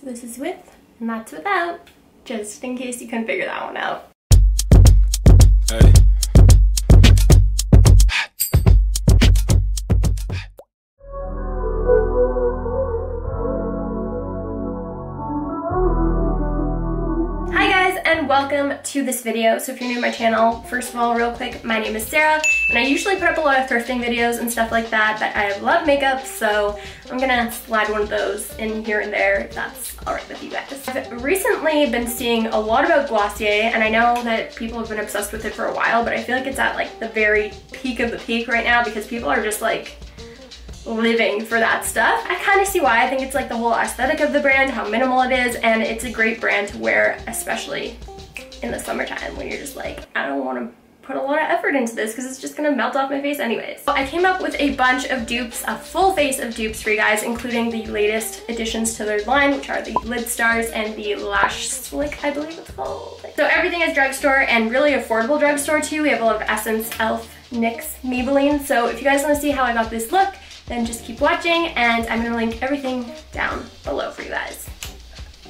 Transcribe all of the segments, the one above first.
This is with, and that's without, just in case you couldn't figure that one out. Hey. And welcome to this video. So if you're new to my channel, first of all, real quick, my name is Sarah, and I usually put up a lot of thrifting videos and stuff like that, but I love makeup, so I'm gonna slide one of those in here and there if that's alright with you guys. I've recently been seeing a lot about Glossier, and I know that people have been obsessed with it for a while, but I feel like it's at like the very peak of the peak right now because people are just like living for that stuff. I kind of see why. I think it's like the whole aesthetic of the brand, how minimal it is, and it's a great brand to wear, especially in the summertime when you're just like, I don't want to put a lot of effort into this because it's just gonna melt off my face anyways. So I came up with a bunch of dupes, a full face of dupes for you guys, including the latest additions to their line, which are the lid stars and the lash slick, I believe it's called. So everything is drugstore and really affordable drugstore too. We have a lot of Essence, e.l.f., NYX, Maybelline. So if you guys want to see how I got this look, then just keep watching, and I'm gonna link everything down below for you guys.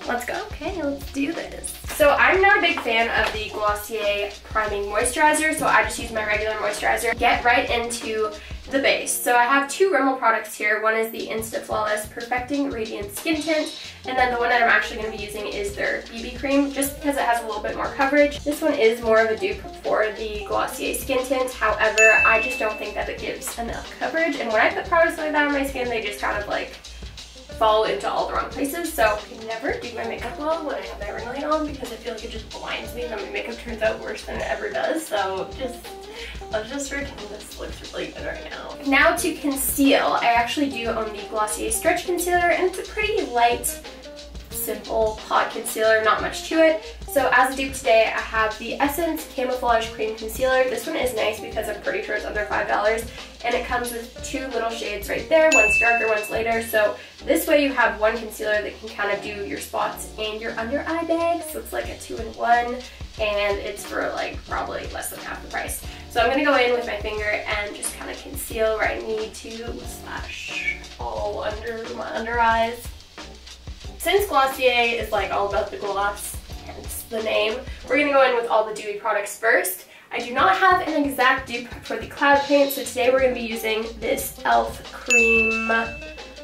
Let's go. Okay, let's do this. So I'm not a big fan of the Glossier Priming Moisturizer, so I just use my regular moisturizer. Get right into the base. So I have two Rimmel products here. One is the Insta Flawless Perfecting Radiant Skin Tint, and then the one that I'm actually going to be using is their BB Cream, just because it has a little bit more coverage. This one is more of a dupe for the Glossier Skin Tint. However, I just don't think that it gives enough coverage, and when I put products like that on my skin, they just kind of like fall into all the wrong places. So I can never do my makeup well when I have my ring light on because I feel like it just blinds me and then my makeup turns out worse than it ever does. So let's just pretend this looks really good right now. Now to conceal, I actually do own the Glossier Stretch Concealer, and it's a pretty light, simple pot concealer, not much to it. So as a dupe today, I have the Essence Camouflage Cream Concealer. This one is nice because I'm pretty sure it's under $5, and it comes with two little shades right there. One's darker, one's lighter. So this way you have one concealer that can kind of do your spots and your under eye bag. So it's like a 2-in-1, and it's for like probably less than half the price. So I'm gonna go in with my finger and just kind of conceal where I need to, slash all under my under eyes. Since Glossier is like all about the gloss, hence the name, we're gonna go in with all the dewy products first. I do not have an exact dupe for the cloud paint, so today we're gonna be using this e.l.f. Cream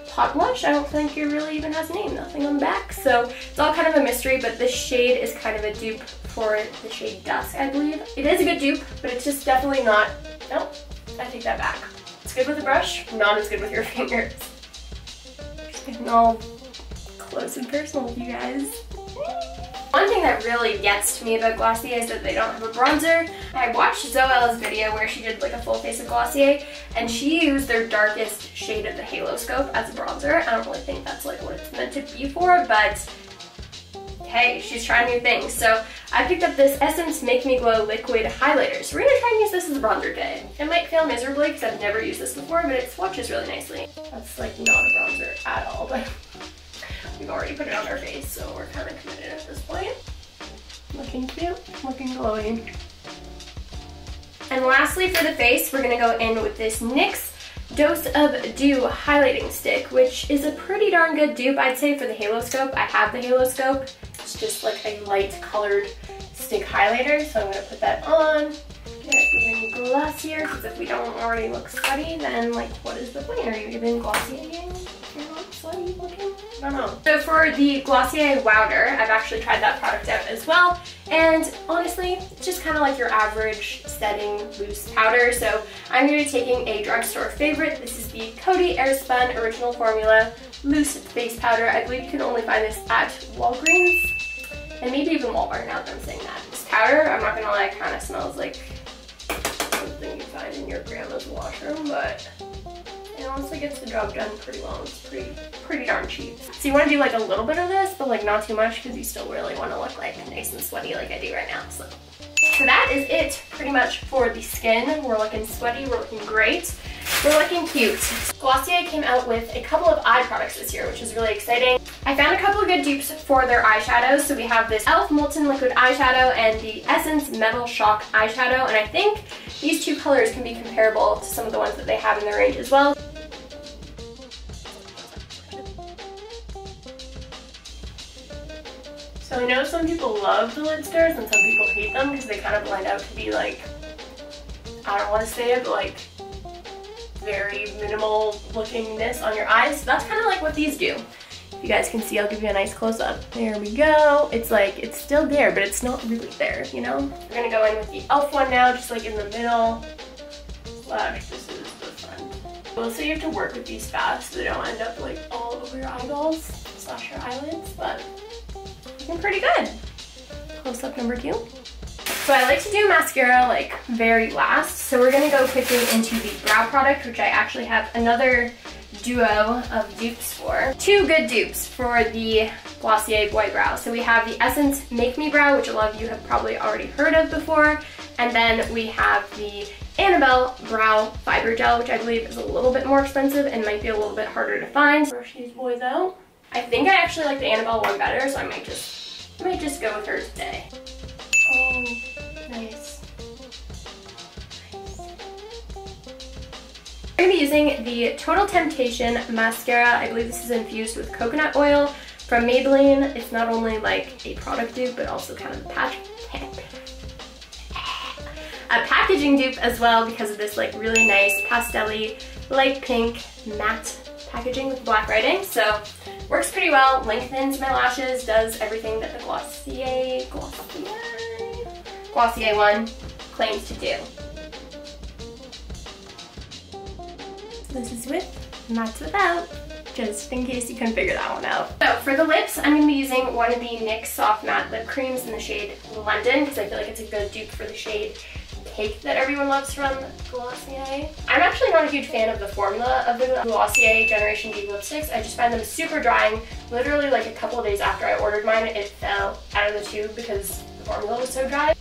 Pot Blush. I don't think it really even has a name, nothing on the back, so it's all kind of a mystery, but this shade is kind of a dupe for the shade Dusk, I believe. It is a good dupe, but it's just definitely not, nope, I take that back. It's good with a brush, not as good with your fingers. Just getting all close and personal with you guys. One thing that really gets to me about Glossier is that they don't have a bronzer. I watched Zoella's video where she did like a full face of Glossier, and she used their darkest shade of the Halo Scope as a bronzer. I don't really think that's like what it's meant to be for, but hey, she's trying new things. So I picked up this Essence Make Me Glow Liquid Highlighter. So we're gonna try and use this as a bronzer today. It might fail miserably because I've never used this before, but it swatches really nicely. That's like not a bronzer at all, but we've already put it on our face, so we're kind of committed at this point. Looking cute, looking glowing. And lastly for the face, we're gonna go in with this NYX Dose of Dew highlighting stick, which is a pretty darn good dupe, I'd say, for the Halo Scope. I have the Halo Scope. It's just like a light colored stick highlighter, so I'm gonna put that on. Get it even glossier, because if we don't already look sweaty, then like what is the point? Are you even glossy again? You're not sweaty looking? I don't know. So for the Glossier Wowder, I've actually tried that product out as well, and honestly, it's just kind of like your average setting loose powder. So I'm going to be taking a drugstore favorite. This is the Coty Airspun Original Formula Loose Face Powder. I believe you can only find this at Walgreens, and maybe even Walmart now that I'm saying that. This powder, I'm not gonna lie, kind of smells like something you find in your grandma's washroom, but it honestly gets the job done pretty well. It's pretty darn cheap. So you want to do like a little bit of this, but like not too much because you still really want to look like nice and sweaty like I do right now. So that is it pretty much for the skin. We're looking sweaty, we're looking great, we're looking cute. Glossier came out with a couple of eye products this year, which is really exciting. I found a couple of good dupes for their eyeshadows. So we have this e.l.f. Molten Liquid Eyeshadow and the Essence Metal Shock Eyeshadow, and I think these two colors can be comparable to some of the ones that they have in their range as well. So I know some people love the lid stirrers and some people hate them because they kind of blend out to be like, I don't want to say it, but like very minimal lookingness on your eyes. So that's kind of like what these do. If you guys can see, I'll give you a nice close-up. There we go. It's like, it's still there, but it's not really there, you know? We're gonna go in with the e.l.f. one now, just like in the middle. Slash, this is the front. Mostly you have to work with these fast so they don't end up like all over your eyeballs slash your eyelids, but looking pretty good. Close-up number 2. So I like to do mascara like very last, so we're gonna go quickly into the brow product, which I actually have another duo of dupes for. 2 good dupes for the Glossier Boy Brow. So we have the Essence Make Me Brow, which a lot of you have probably already heard of before, and then we have the Annabelle Brow Fiber Gel, which I believe is a little bit more expensive and might be a little bit harder to find. Brush these boys out. I think I actually like the Annabelle one better, so I might just go with her today. Oh, nice. I'm going to be using the Total Temptation mascara. I believe this is infused with coconut oil from Maybelline. It's not only like a product dupe, but also kind of a packaging dupe as well because of this like really nice pastel-y light pink matte packaging with black writing. So works pretty well, lengthens my lashes, does everything that the Glossier one claims to do. This is with, and that's without, just in case you couldn't figure that one out. So for the lips, I'm going to be using one of the NYX Soft Matte Lip Creams in the shade London because I feel like it's a good dupe for the shade Cake that everyone loves from Glossier. I'm actually not a huge fan of the formula of the Glossier Generation D lipsticks. I just find them super drying. Literally like a couple of days after I ordered mine, it fell out of the tube because the formula was so dry.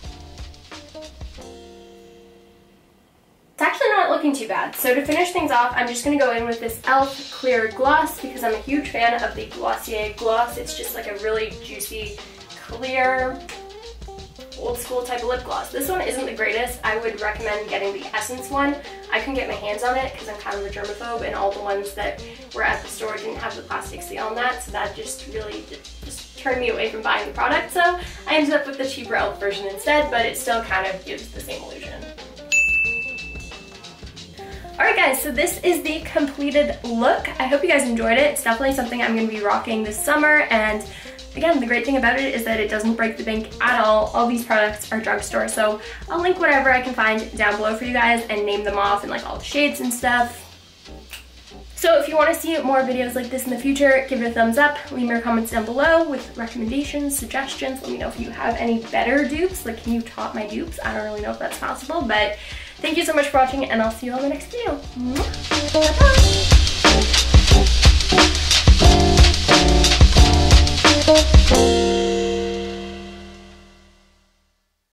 It's actually not looking too bad. So to finish things off, I'm just going to go in with this e.l.f. Clear Gloss because I'm a huge fan of the Glossier gloss. It's just like a really juicy, clear, old school type of lip gloss. This one isn't the greatest. I would recommend getting the Essence one. I couldn't get my hands on it because I'm kind of a germaphobe and all the ones that were at the store didn't have the plastic seal on that, so that just really just turned me away from buying the product. So I ended up with the cheaper e.l.f. version instead, but it still kind of gives the same illusion. Alright guys, so this is the completed look. I hope you guys enjoyed it. It's definitely something I'm going to be rocking this summer, and again, the great thing about it is that it doesn't break the bank at all. All these products are drugstore, so I'll link whatever I can find down below for you guys and name them off and like all the shades and stuff. So if you want to see more videos like this in the future, give it a thumbs up, leave me your comments down below with recommendations, suggestions. Let me know if you have any better dupes, like can you top my dupes? I don't really know if that's possible, but thank you so much for watching and I'll see you all in the next video. Bye-bye.